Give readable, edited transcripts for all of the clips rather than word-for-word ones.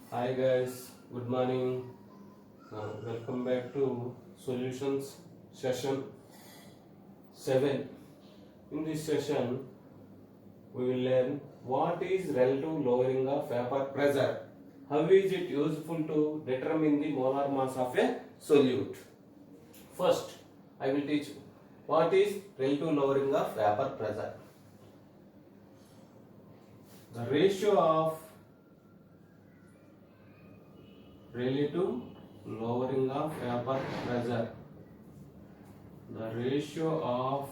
Hi guys, good morning. Welcome back to solutions session 7. In this session, we will learn what is relative lowering of vapor pressure. How is it useful to determine the molar mass of a solute? First, I will teach what is relative lowering of vapor pressure. The ratio of relative lowering of vapor pressure. The ratio of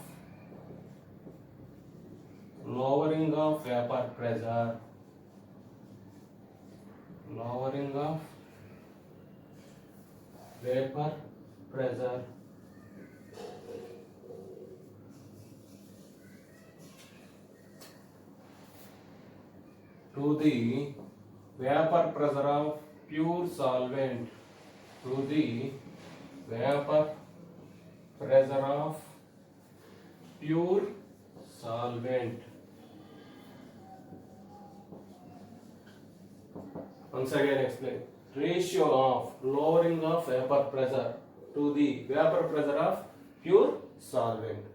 lowering of vapor pressure. Lowering of vapor pressure to the vapor pressure of pure solvent. To the vapor pressure of pure solvent. Once again explain. Ratio of lowering of vapor pressure to the vapor pressure of pure solvent.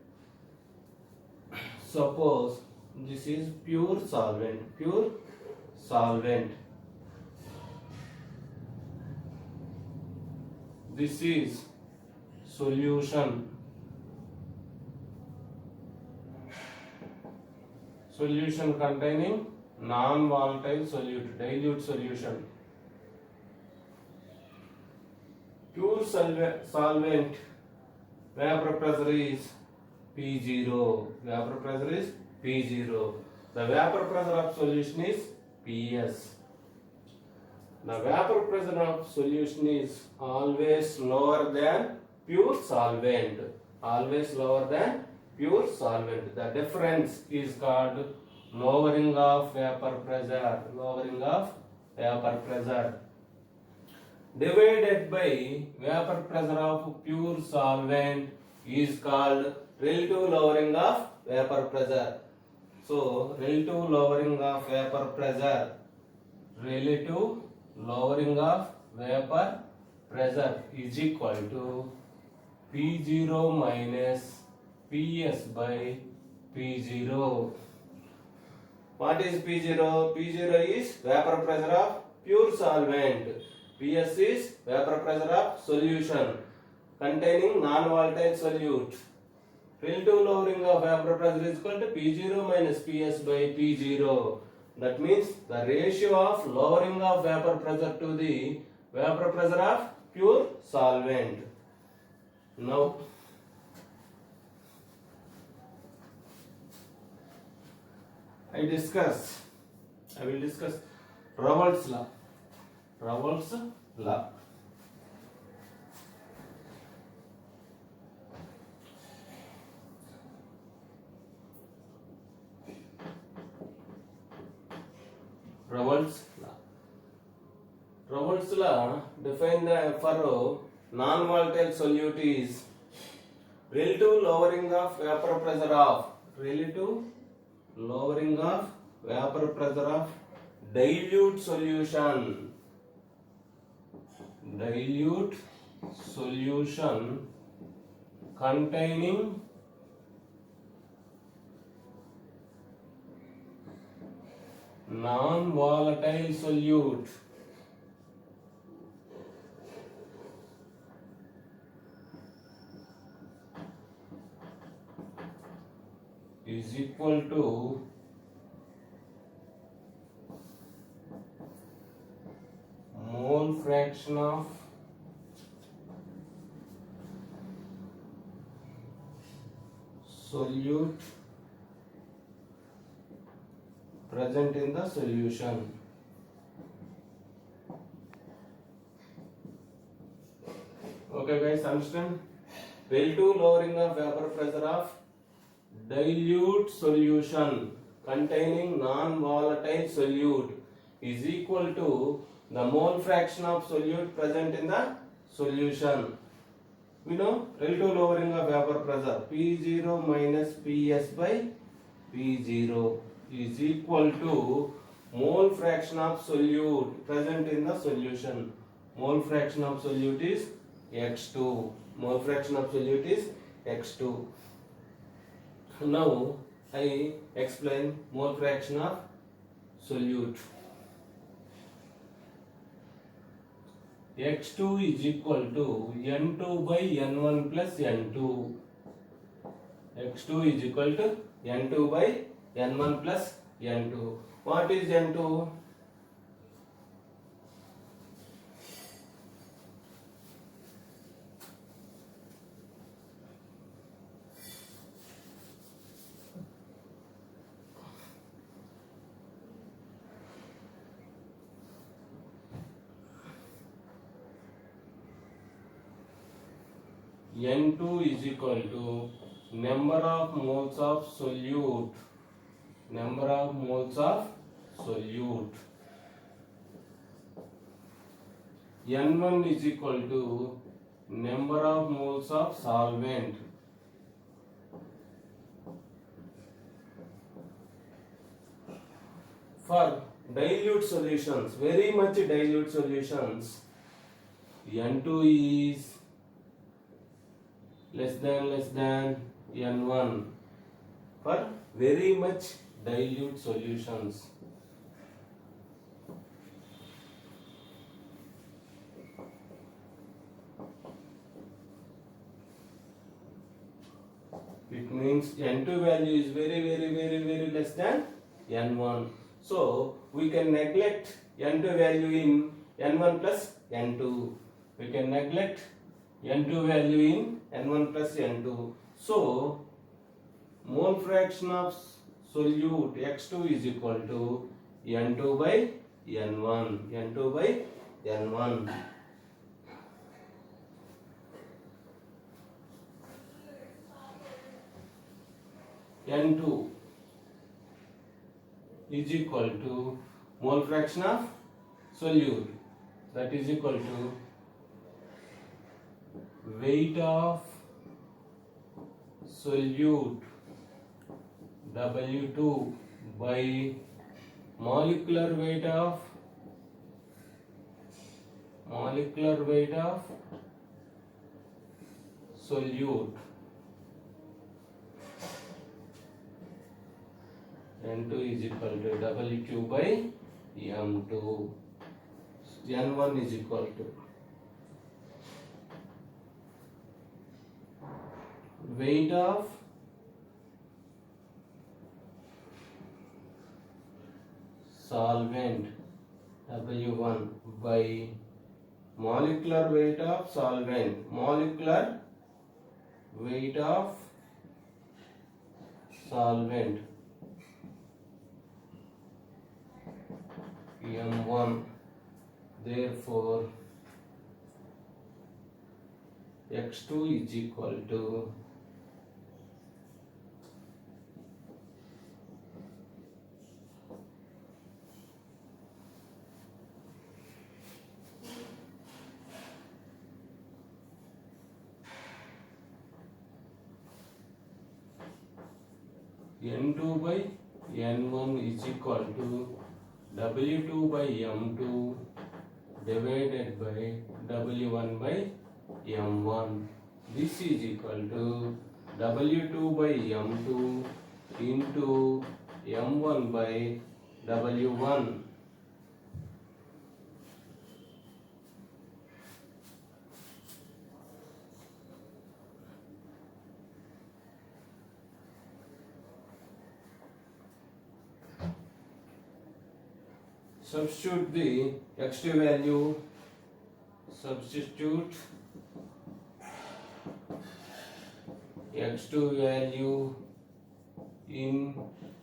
Suppose this is pure solvent. Pure solvent. This is solution. Solution containing non-volatile solute, dilute solution. Pure solvent vapor pressure is P0. Vapor pressure is P0. The vapor pressure of solution is Ps. The vapor pressure of solution is always lower than pure solvent. Always lower than pure solvent. The difference is called lowering of vapor pressure. Lowering of vapor pressure. Divided by vapor pressure of pure solvent is called relative lowering of vapor pressure. So, relative lowering of vapor pressure. Relative lowering of vapor pressure is equal to P0 minus Ps by P0. What is P0? P0 is vapor pressure of pure solvent. Ps is vapor pressure of solution containing non-volatile solute. Relative lowering of vapor pressure is equal to P0 minus Ps by P0. That means the ratio of lowering of vapor pressure to the vapor pressure of pure solvent. Now, I will discuss Raoult's law. Raoult's law. Raoult's law. Raoult's law define the for non-volatile solute is relative lowering of vapor pressure of dilute solution. Dilute solution containing non-volatile solute. Is equal to mole fraction of solute present in the solution. Okay guys, understand? Relative lowering of vapor pressure of dilute solution containing non-volatile solute is equal to the mole fraction of solute present in the solution. We know relative lowering of vapor pressure P0 minus Ps by P0 is equal to mole fraction of solute present in the solution. Mole fraction of solute is x2. Mole fraction of solute is x2. Now I explain mole fraction of solute. x2 is equal to n2 by n1 plus n2. x2 is equal to n2 by n1 plus n2. What is n2? N2 is equal to number of moles of solute. Number of moles of solute. N1 is equal to number of moles of solvent. For dilute solutions, very much dilute solutions, N2 is less than N1 for very much dilute solutions. It means N2 value is very less than N1. So we can neglect N2 value in N1 plus N2. We can neglect N2 value in N1 plus N2. So mole fraction of solute X2 is equal to N2 by N1. N2 by N1. N2 is equal to mole fraction of solute, that is equal to weight of solute W2 by molecular weight of solute. N2 is equal to W2 by M2. N1 is equal to weight of solvent W1 by molecular weight of solvent. Molecular weight of solvent M1. Therefore X2 is equal to N2 by N1 is equal to W2 by M2 divided by W1 by M1. This is equal to W2 by M2 into M1 by W1. Substitute the X2 value. Substitute X2 value in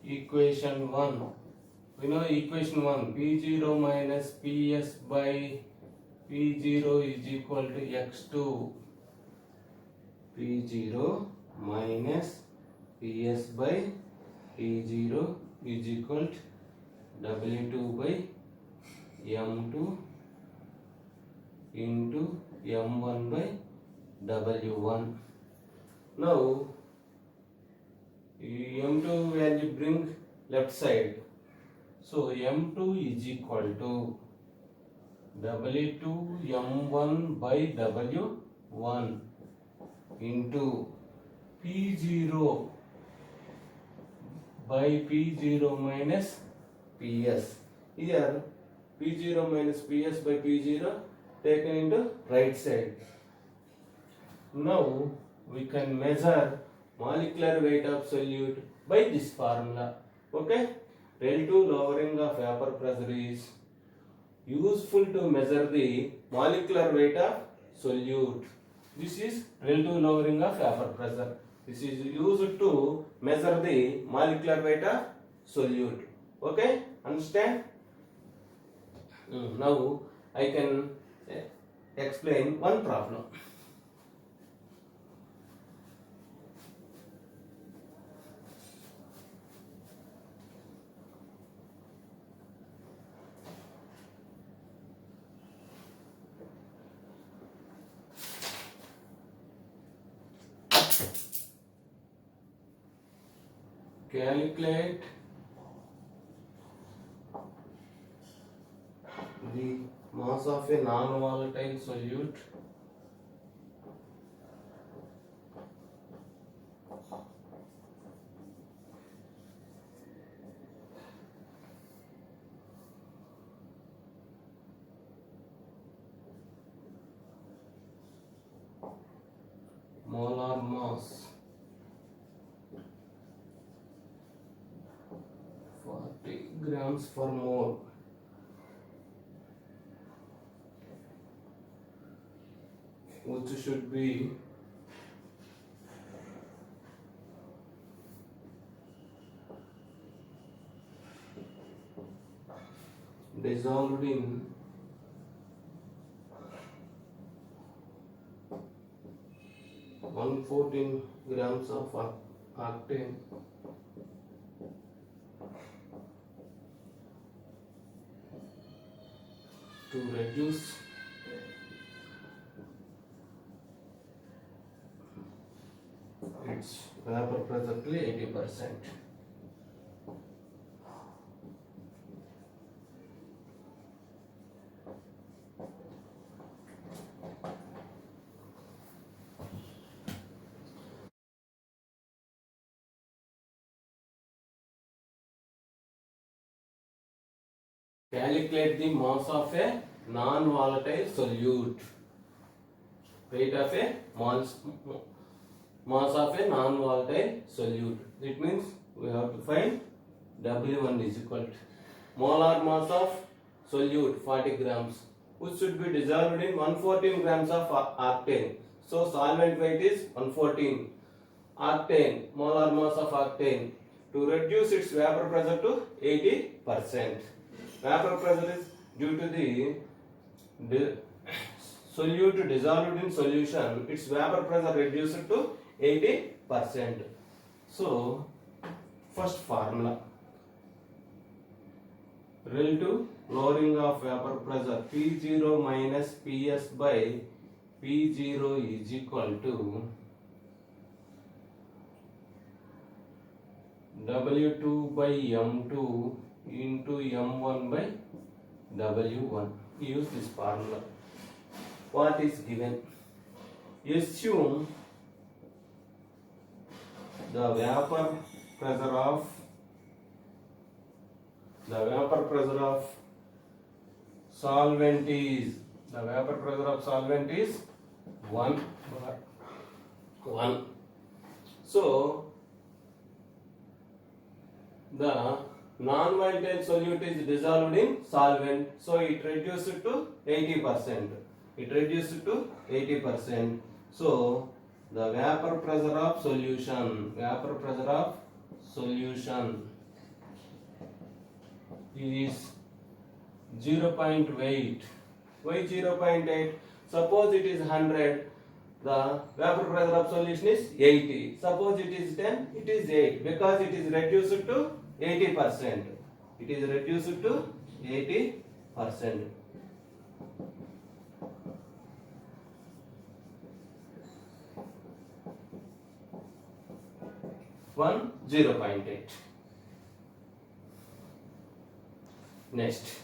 equation 1. We know equation 1, P0 minus PS by P0 is equal to X2. P0 minus PS by P0 is equal to W2 by M2 into M1 by W1. Now M2 value bring left side. So M2 is equal to W2 M1 by W1 into P0 by P0 minus PS. Here P0 minus PS by P0 taken into right side. Now we can measure molecular weight of solute by this formula. Okay? Relative lowering of vapor pressure is useful to measure the molecular weight of solute. This is relative lowering of vapor pressure. This is used to measure the molecular weight of solute. Okay? Understand? Now I can explain one problem. Calculate the mass of a non-volatile solute molar mass 40 grams per mole which should be dissolved in 114 grams of octane to reduce its vapor pressure to 80%. Calculate the mass of a non-volatile solute. Weight of a mass of a non-volatile solute. It means we have to find W1 is equal to molar mass of solute 40 grams, which should be dissolved in 114 grams of octane. So solvent weight is 114. Octane, molar mass of octane, to reduce its vapor pressure to 80%. Vapor pressure is due to the solute dissolved in solution, its vapor pressure reduced to 80%. So, first formula, relative lowering of vapor pressure P0 minus PS by P0 is equal to W2 by M2 into M1 by W1. Use this formula. What is given? Assume the vapor pressure of solvent is 1 bar 1. So the non-volatile solute is dissolved in solvent, so it reduced to 80%. So the vapor pressure of solution is 0.8. Why 0.8? Suppose it is 100, the vapor pressure of solution is 80. Suppose it is 10, it is 8, because it is reduced to 80%. It is reduced to 80%. One 0.8. Next,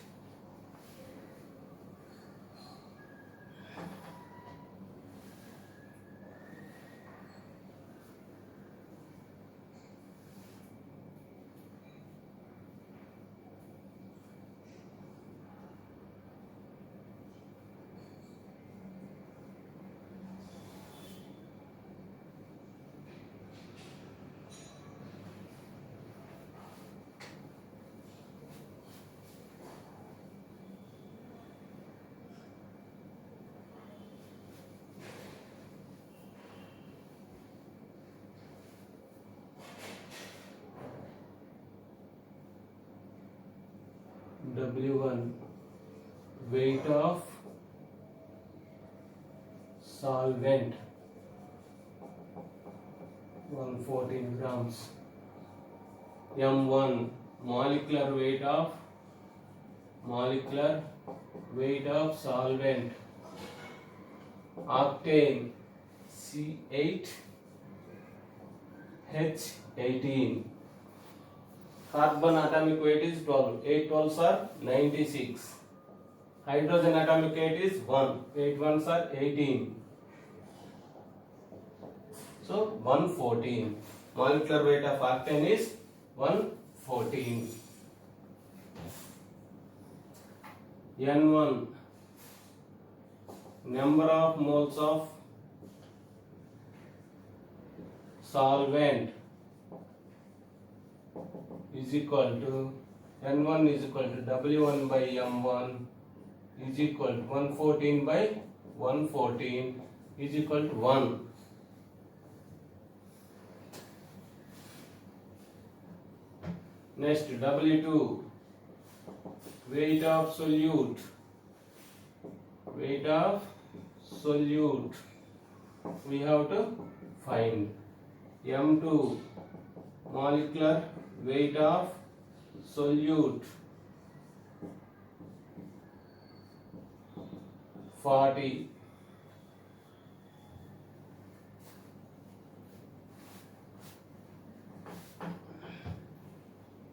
W1 weight of solvent 114 grams. M1 molecular weight of solvent octane C8H18. Carbon atomic weight is 12. 8 12s are 96. Hydrogen atomic weight is 1. 8 1s are 18. So 114. Molecular weight of octane is 114. N1 number of moles of solvent is equal to N1 is equal to W1 by M1 is equal to 114 by 114 is equal to 1. Next, W2 weight of solute we have to find. M2 molecular weight of solute 40.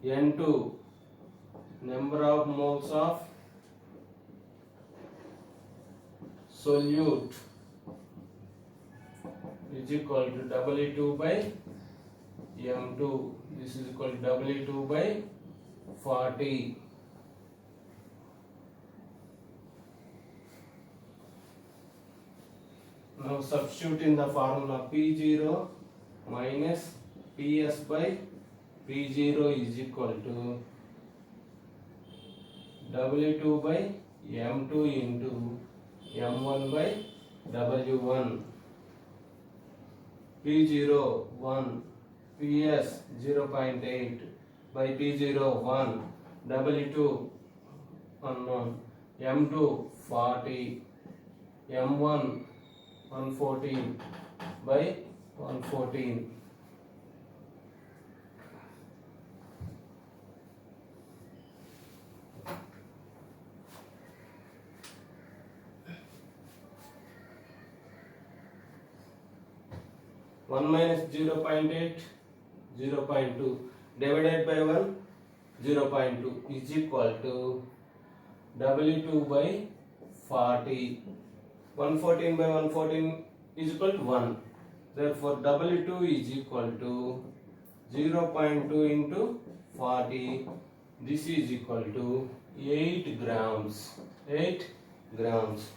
N2 number of moles of solute is equal to W2 by M2. This is equal to W2 by 40. Now substitute in the formula P0 minus PS by P0 is equal to W2 by M2 into M1 by W1. P0 1, PS 0.8 by P0 1, W2 unknown, M2 40, M1 114 by 114. One minus 0.8, 0.2 divided by 1, 0.2 is equal to W2 by 40. 114 by 114 is equal to 1. Therefore, W2 is equal to 0.2 into 40. This is equal to 8 grams. 8 grams.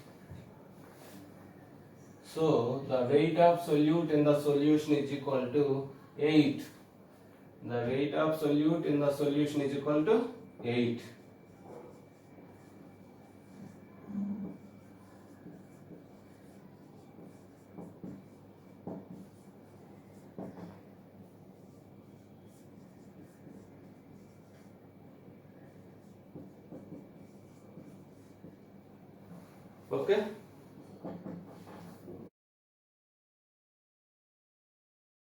So, the weight of solute in the solution is equal to 8. The weight of solute in the solution is equal to 8. Okay.